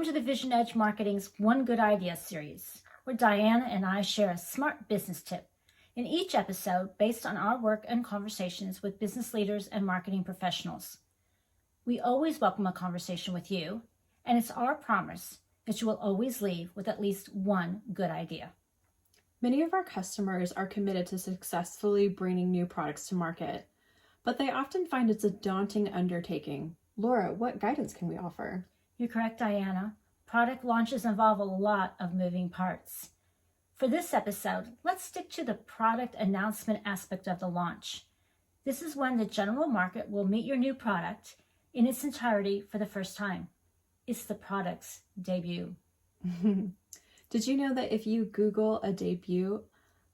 Welcome to the VisionEdge Marketing's One Good Idea series, where Diana and I share a smart business tip in each episode based on our work and conversations with business leaders and marketing professionals. We always welcome a conversation with you, and it's our promise that you will always leave with at least one good idea. Many of our customers are committed to successfully bringing new products to market, but they often find it's a daunting undertaking. Laura, what guidance can we offer? You're correct, Diana. Product launches involve a lot of moving parts. For this episode, let's stick to the product announcement aspect of the launch. This is when the general market will meet your new product in its entirety for the first time. It's the product's debut. Did you know that if you Google a debut,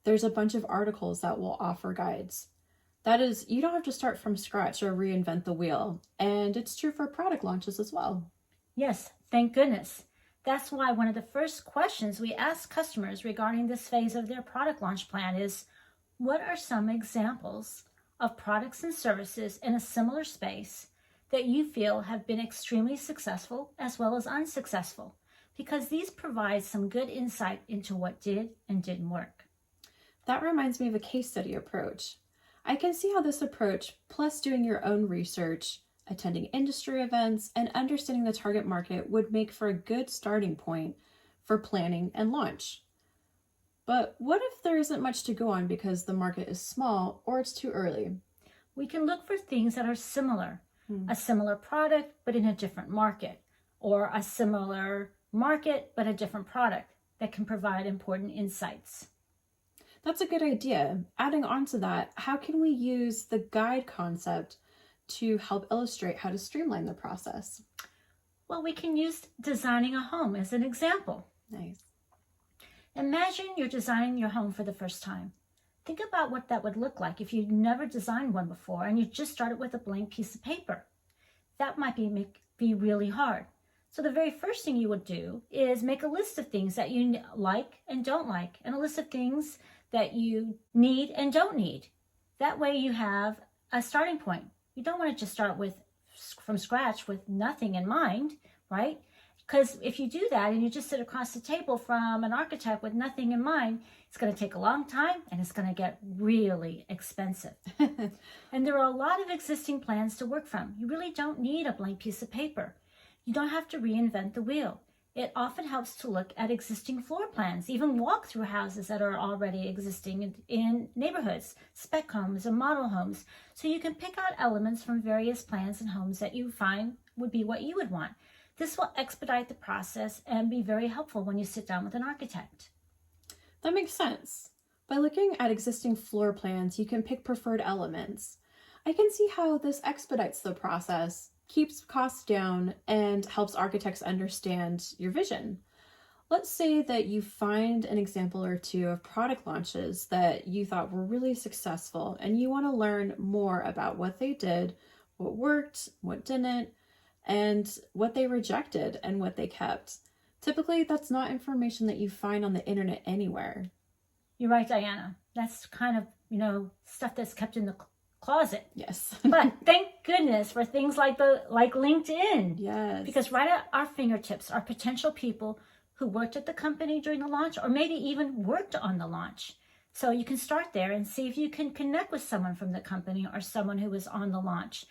there's a bunch of articles that will offer guides? That is, you don't have to start from scratch or reinvent the wheel, and it's true for product launches as well. Yes, thank goodness. That's why one of the first questions we ask customers regarding this phase of their product launch plan is, what are some examples of products and services in a similar space that you feel have been extremely successful as well as unsuccessful? Because these provide some good insight into what did and didn't work. That reminds me of a case study approach. I can see how this approach, plus doing your own research, attending industry events, and understanding the target market would make for a good starting point for planning and launch. But what if there isn't much to go on because the market is small or it's too early? We can look for things that are similar. A similar product, but in a different market, or a similar market, but a different product that can provide important insights. That's a good idea. Adding on to that, how can we use the guide concept to help illustrate how to streamline the process? Well, we can use designing a home as an example. Nice. Imagine you're designing your home for the first time. Think about what that would look like if you'd never designed one before and you just started with a blank piece of paper. That might be really hard. So the very first thing you would do is make a list of things that you like and don't like, and a list of things that you need and don't need. That way you have a starting point. You don't want to just start from scratch with nothing in mind, right? Because if you do that and you just sit across the table from an architect with nothing in mind, it's going to take a long time and it's going to get really expensive. And there are a lot of existing plans to work from. You really don't need a blank piece of paper. You don't have to reinvent the wheel. It often helps to look at existing floor plans, even walk through houses that are already existing in neighborhoods, spec homes and model homes, so you can pick out elements from various plans and homes that you find would be what you would want. This will expedite the process and be very helpful when you sit down with an architect. That makes sense. By looking at existing floor plans, you can pick preferred elements. I can see how this expedites the process, keeps costs down, and helps architects understand your vision. Let's say that you find an example or two of product launches that you thought were really successful, and you want to learn more about what they did, what worked, what didn't, and what they rejected and what they kept. Typically, that's not information that you find on the internet anywhere. You're right, Diana. That's kind of, stuff that's kept in the closet. Yes. But thank goodness for things like LinkedIn. Yes. Because right at our fingertips are potential people who worked at the company during the launch or maybe even worked on the launch. So you can start there and see if you can connect with someone from the company or someone who was on the launch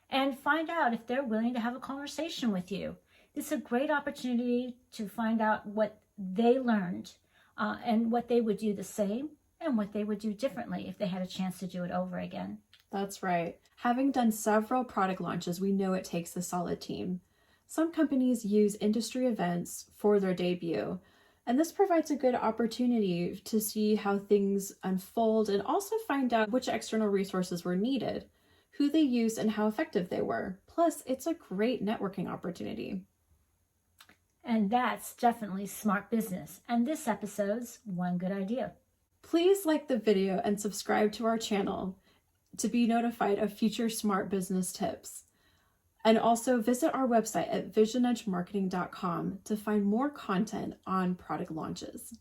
and find out if they're willing to have a conversation with you. It's a great opportunity to find out what they learned and what they would do the same and what they would do differently if they had a chance to do it over again. That's right. Having done several product launches, we know it takes a solid team. Some companies use industry events for their debut, and this provides a good opportunity to see how things unfold and also find out which external resources were needed, who they used, and how effective they were. Plus, it's a great networking opportunity. And that's definitely smart business. And this episode's One Good Idea. Please like the video and subscribe to our channel to be notified of future smart business tips. And also visit our website at VisionEdgeMarketing.com to find more content on product launches.